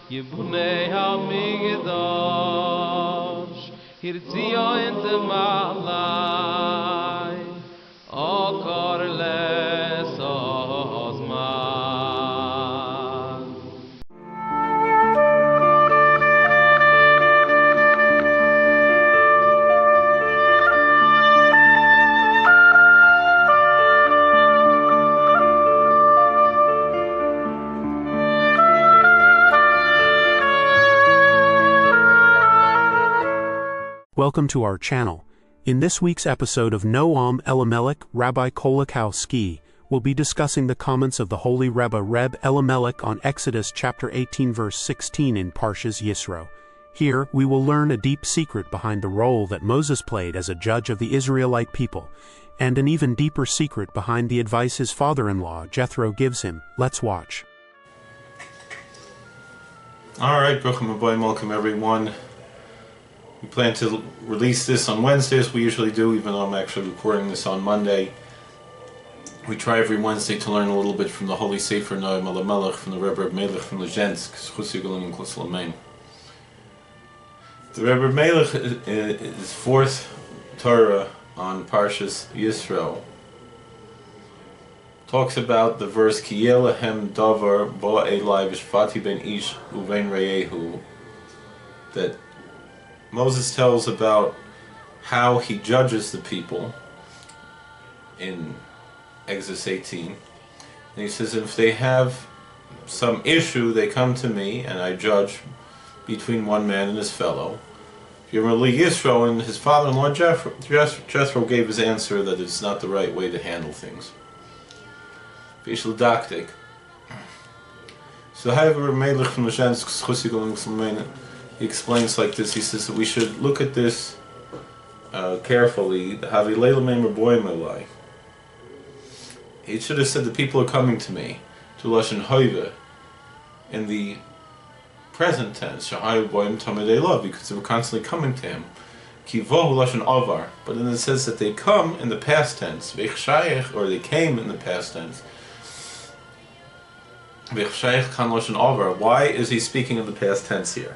Yibunei HaMikdash Hirtzio inte malai O korles ozman. Welcome to our channel. In this week's episode of Noam, Elimelech, Rabbi Kolakowski will be discussing the comments of the holy Rebbe Elimelech on Exodus chapter 18 verse 16 in Parshas Yisro. Here we will learn a deep secret behind the role that Moses played as a judge of the Israelite people, and an even deeper secret behind the advice his father-in-law Jethro gives him. Let's watch. Alright, Bruchim Aboim, welcome everyone. We plan to release this on Wednesday as we usually do, even though I'm actually recording this on Monday. We try every Wednesday to learn a little bit from the Holy Sefer Noam Elimelech, from the Rebbe Melech from Lezhensk, the Rebbe Melech is fourth Torah on Parshas Yisro. Talks about the verse Ki Yelehem Davar Bo Elai V'Shvati Ben Ish Uvein Reyehu, that Moses tells about how he judges the people in Exodus 18. And he says, if they have some issue, they come to me and I judge between one man and his fellow. Yisro, and his father-in-law Jethro gave his answer that it's not the right way to handle things. So however, Melech from Lezhensk, he explains like this. He says that we should look at this carefully. He should have said the people are coming to me, to Lashon Hoive, in the present tense, because they were constantly coming to him. But then it says that they come in the past tense, or they came in the past tense. Why is he speaking in the past tense here?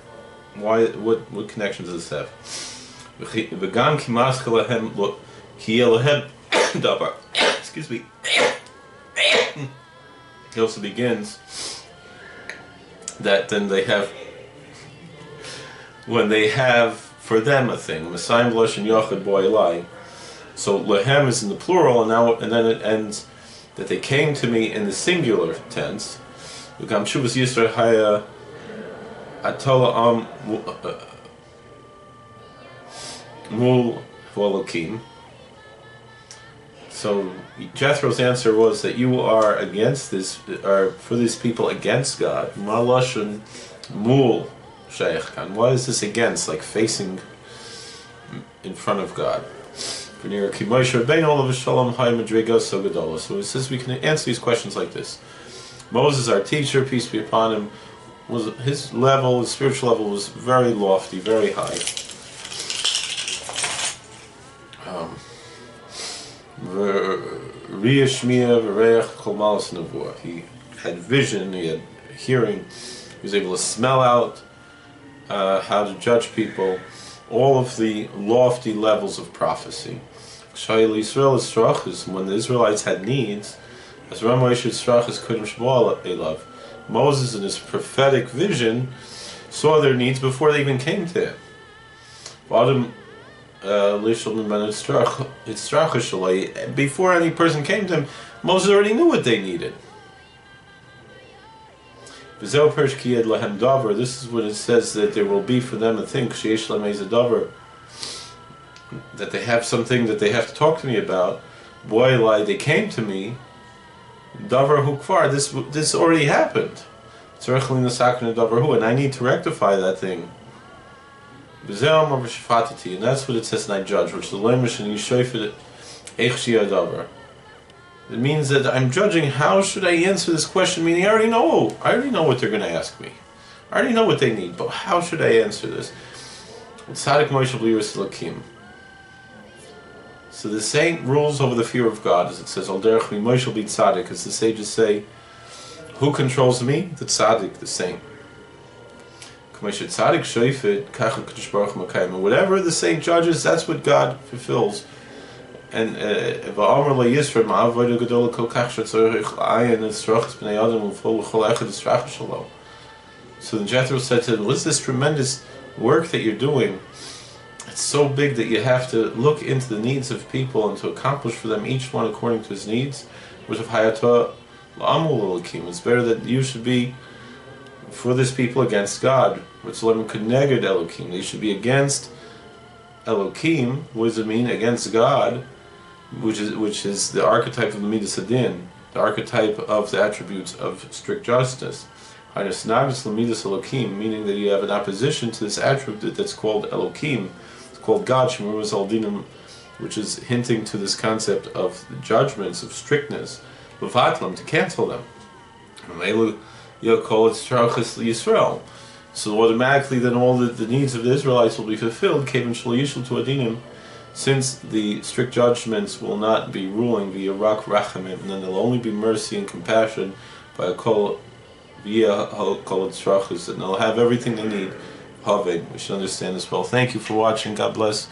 Why? What connection does this have? Excuse me. He also begins that then they have, when they have for them a thing, Messiah Blush and Yochid Boilai. So lehem is in the plural, and then it ends that they came to me in the singular tense. Atola Mul Volokim. So Jethro's answer was that you are against this, are for these people against God. Malashon Mul Sheikhan. What is this against? Like facing in front of God. So it says we can answer these questions like this. Moses, our teacher, peace be upon him, his level, his spiritual level, was very lofty, very high. He had vision, he had hearing, he was able to smell out how to judge people, all of the lofty levels of prophecy. When the Israelites had needs, as Moses in his prophetic vision saw their needs before they even came to him. Before any person came to him, Moses already knew what they needed. This is when it says that there will be for them a thing, that they have something that they have to talk to me about. Boy, they came to me. Davar hukvar, this already happened. And I need to rectify that thing. And that's what it says, and I judge, which the Lemish and Yishoifet Davar. It means that I'm judging how should I answer this question, meaning I already know what they're going to ask me. I already know what they need, but how should I answer this? So the saint rules over the fear of God, as it says, Al derech mi Moshe be tzaddik, as the sages say, who controls me? The tzaddik, the saint. Whatever the saint judges, that's what God fulfills. And Yisro, so then Jethro said to him, what's this tremendous work that you're doing? It's so big that you have to look into the needs of people and to accomplish for them each one according to his needs. It's better that you should be for this people against God. They should be against Elokim. What does it mean? Against God, which is the archetype of the Midas Hadin, the archetype of the attributes of strict justice. Meaning that you have an opposition to this attribute that's called Elokim. It's called God, which is hinting to this concept of the judgments, of strictness, to cancel them. So automatically then all the needs of the Israelites will be fulfilled, since the strict judgments will not be ruling via rak rachamim, and then there'll only be mercy and compassion by a kol via kol tzrachos, and they'll have everything they need. Haved, we should understand this well. Thank you for watching. God bless.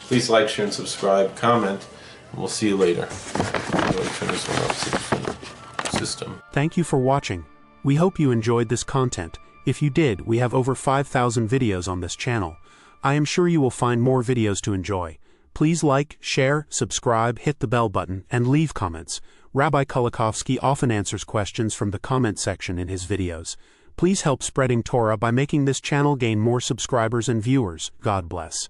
Please like, share, and subscribe. Comment, and we'll see you later. Turn this one off to the system. Thank you for watching. We hope you enjoyed this content. If you did, we have over 5,000 videos on this channel. I am sure you will find more videos to enjoy. Please like, share, subscribe, hit the bell button, and leave comments. Rabbi Kolakowski often answers questions from the comment section in his videos. Please help spreading Torah by making this channel gain more subscribers and viewers. God bless.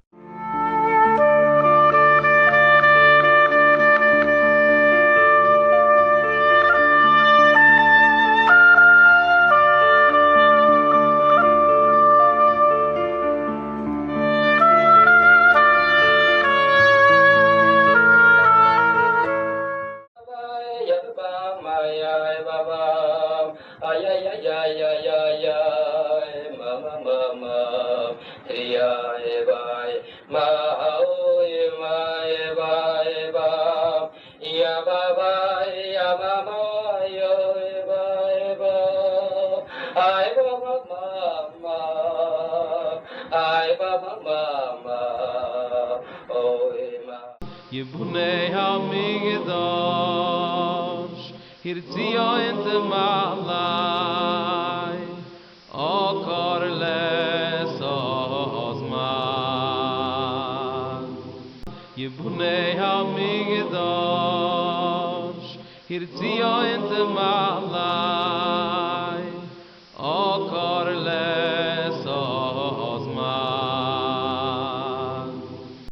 Yibunei HaMikdash Hirtzia ente malai Okar les ozman Yibunei HaMikdash Hirtzia ente malai